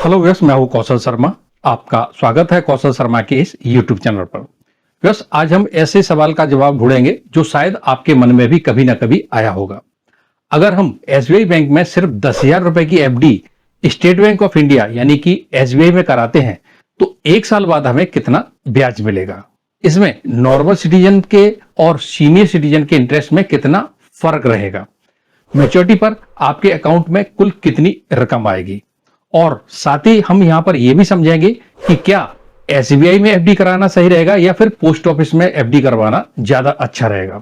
Hello viewers, मैं हूं कौशल शर्मा। आपका स्वागत है कौशल शर्मा के इस YouTube चैनल पर। व्यूअर्स, आज हम ऐसे सवाल का जवाब ढूंढेंगे जो शायद आपके मन में भी कभी ना कभी आया होगा। अगर हम SBI बैंक में सिर्फ 10,000 रुपए की FD state bank of India यानी कि SBI में कराते हैं तो 1 साल बाद हमें कितना ब्याज मिलेगा? इसमें नॉर्मल सिटीजन के और सीनियर सिटीजन के इंटरेस्ट में कितना फर्क रहेगा? मैच्योरिटी पर आपके अकाउंट में कुल कितनी रकम आएगी? और साथ ही हम यहां पर यह भी समझेंगे कि क्या SBI में FD कराना सही रहेगा या फिर पोस्ट ऑफिस में FD करवाना ज्यादा अच्छा रहेगा।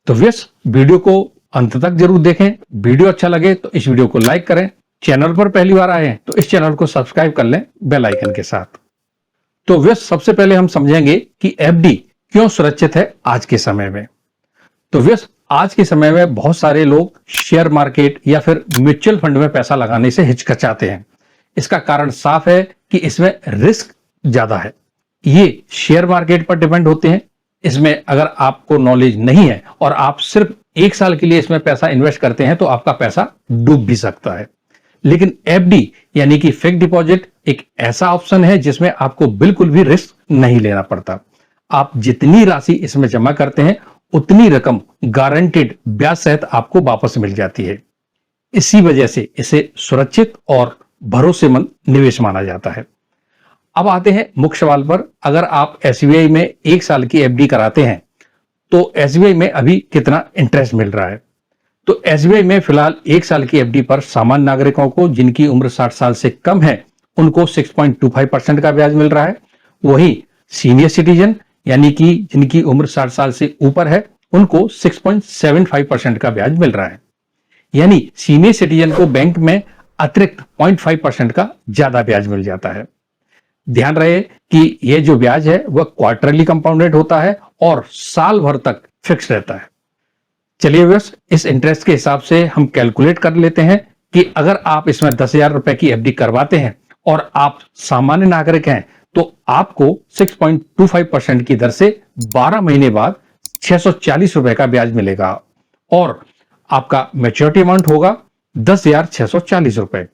तो व्यूअर्स, वीडियो को अंत तक जरूर देखें। वीडियो अच्छा लगे तो इस वीडियो को लाइक करें। चैनल पर पहली बार आए हैं तो इस चैनल को सब्सक्राइब कर लें बेल आइकन के साथ। तो व्यूअर्स, सबसे पहले हम समझेंगे कि FD क्यों सुरक्षित है आज के समय में। तो व्यूअर्स, आज के समय में बहुत सारे लोग शेयर मार्केट या फिर म्यूचुअल फंड में पैसा लगाने से हिचकिचाते हैं। इसका कारण साफ है कि इसमें रिस्क ज्यादा है। ये शेयर मार्केट पर डिपेंड होते हैं। इसमें अगर आपको नॉलेज नहीं है और आप सिर्फ 1 साल के लिए इसमें पैसा इन्वेस्ट करते हैं तो आपका पैसा डूब भी सकता है। लेकिन FD यानी कि फिक्स्ड डिपॉजिट एक ऐसा ऑप्शन है जिसमें आपको बिल्कुल भी रिस्क नहीं लेना पड़ता। आप जितनी राशि इसमें जमा करते हैं उतनी रकम गारंटेड ब्याज सहित आपको वापस मिल जाती है। इसी वजह से इसे सुरक्षित और भरोसेमंद निवेश माना जाता है। अब आते हैं मुख्य सवाल पर। अगर आप SBI में 1 साल की FD कराते हैं तो SBI में अभी कितना इंटरेस्ट मिल रहा है? तो SBI में फिलहाल 1 साल की FD पर सामान्य नागरिकों को जिनकी उम्र 60 साल से कम है उनको 6.25% का ब्याज मिल रहा है। वहीं सीनियर सिटीजन यानी कि जिनकी उम्र 60 साल से ऊपर है उनको 6.75% का ब्याज मिल रहा है। यानी सीनियर सिटीजन को बैंक में अतिरिक्त 0.5% का ज्यादा ब्याज मिल जाता है। ध्यान रहे कि यह जो ब्याज है वह क्वार्टरली कंपाउंडेड होता है और साल भर तक फिक्स रहता है। चलिए व्यूअर्स, इस इंटरेस्ट के हिसाब से हम कैलकुलेट कर लेते हैं कि अगर आप इसमें 10,000 रुपए की FD करवाते हैं और आप सामान्य नागरिक हैं तो आपको 6.25% की दर से 12 महीने बाद 640 रुपए का ब्याज मिलेगा और आपका मैच्योरिटी अमाउंट होगा 10,640 रुपए।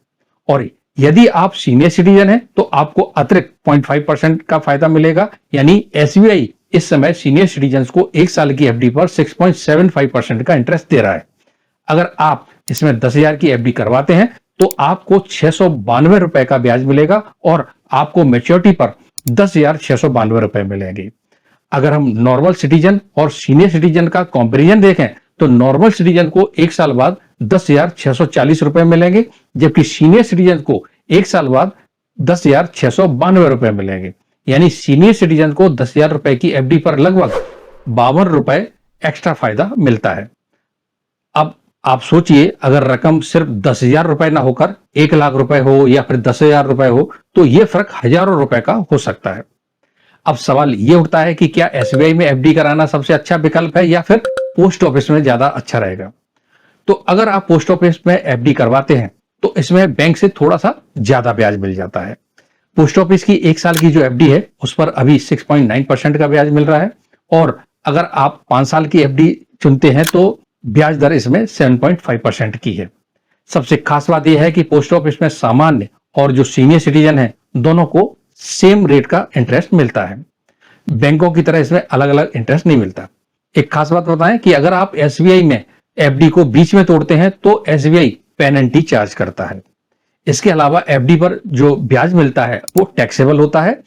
और यदि आप सीनियर सिटीजन हैं तो आपको अतिरिक्त 0.5% का फायदा मिलेगा। यानी SBI इस समय सीनियर सिटीजन को 1 साल की FD पर 6.75% का इंटरेस्ट दे रहा है। अगर आप इसमें 10,000 की FD करवाते हैं तो आपको 692 रुपए का ब्याज मिलेगा और आपको मैच्योरिटी पर 10,692 रुपए मिलेंगे। अगर हम नॉर्मल सिटीजन और सीनियर सिटीजन का कंपैरिजन देखें तो नॉर्मल सिटीजन को 1 साल बाद 10,640 रुपए मिलेंगे जबकि सीनियर सिटीजन को 1 साल बाद 10,692 रुपए मिलेंगे। यानी सीनियर सिटीजन को 10,000 रुपए की FD पर लगभग 52 रुपए एक्स्ट्रा फायदा मिलता है। अब आप सोचिए, अगर रकम सिर्फ 10,000 रुपए ना होकर 1 लाख रुपए हो या फिर 10,000 रुपए हो तो यह फर्क हजारों रुपए का हो सकता है। अब सवाल यह उठता है कि क्या SBI में FD कराना सबसे अच्छा विकल्प है या फिर पोस्ट ऑफिस में ज्यादा अच्छा रहेगा? तो अगर आप पोस्ट ऑफिस में FD करवाते हैं तो इसमें बैंक से थोड़ा सा ज्यादा ब्याज मिल जाता है। पोस्ट ऑफिस की 1 साल की जो FD है उस पर अभी 6.9% का ब्याज मिल रहा है और अगर आप 5 साल की FD चुनते हैं तो ब्याज दर इसमें 7.5% की है। सबसे खास बात यह है कि पोस्ट ऑफिस में सामान्य और जो सीनियर सिटीजन है दोनों को सेम रेट का इंटरेस्ट मिलता है। बैंकों की तरह इसमें अलग अलग इंटरेस्ट नहीं मिलता। एक खास बात बताएं कि अगर आप SBI में FD को बीच में तोड़ते हैं तो SBI पेनल्टी चार्ज करता है। इसके अलावा FD पर जो ब्याज मिलता है वो टैक्सेबल होता है।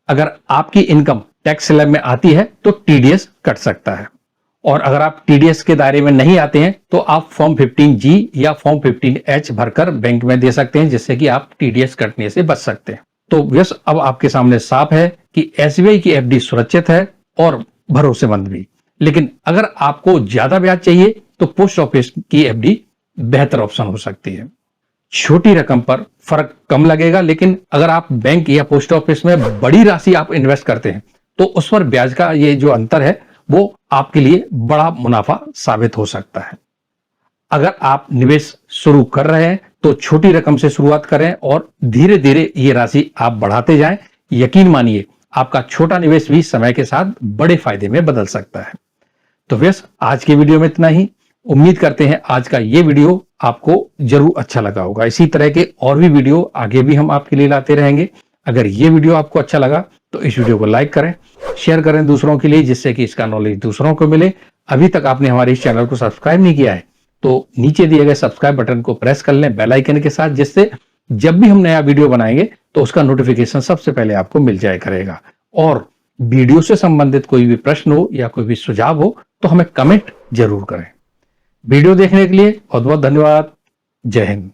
अगर आपकी इनकम टैक्स स्लैब में आती है तो TDS कट सकता है और अगर आप TDS के दायरे में नहीं आते हैं तो आप फॉर्म 15G या फॉर्म 15H भरकर बैंक में दे सकते हैं जिससे कि आप TDS कटने से बच सकते हैं। तो व्यस अब आपके सामने साफ है कि SBI की FD सुरक्षित है और भरोसेमंद भी। लेकिन अगर आपको ज्यादा ब्याज चाहिए तो पोस्ट ऑफिस की FD बेहतर ऑप्शन हो सकती है। छोटी रकम पर फर्क कम लगेगा, लेकिन अगर आप बैंक या पोस्ट ऑफिस में बड़ी राशि आप इन्वेस्ट करते हैं तो उस पर ब्याज का ये जो अंतर है वो आपके लिए बड़ा मुनाफा साबित हो सकता है। अगर आप निवेश शुरू कर रहे हैं तो छोटी रकम से शुरुआत करें और धीरे धीरे ये राशि आप बढ़ाते जाएं। यकीन मानिए आपका छोटा निवेश भी समय के साथ बड़े फायदे में बदल सकता है। तो व्यास, आज की वीडियो में इतना ही। उम्मीद करते हैं आज का ये वीडियो आपको जरूर अच्छा लगा होगा। इसी तरह के और भी वीडियो आगे भी हम आपके लिए लाते रहेंगे। अगर ये वीडियो आपको अच्छा लगा तो इस वीडियो को लाइक करें, शेयर करें दूसरों के लिए, जिससे कि इसका नॉलेज दूसरों को मिले। अभी तक आपने हमारे इस चैनल को सब्सक्राइब नहीं किया है तो नीचे दिए गए सब्सक्राइब बटन को प्रेस कर लें बेल आइकन के साथ, जिससे जब भी हम नया वीडियो बनाएंगे तो उसका नोटिफिकेशन सबसे पहले आपको मिल जाया करेगा। और वीडियो से संबंधित कोई भी प्रश्न हो या कोई भी सुझाव हो तो हमें कमेंट जरूर करें। वीडियो देखने के लिए बहुत बहुत धन्यवाद। जय हिंद।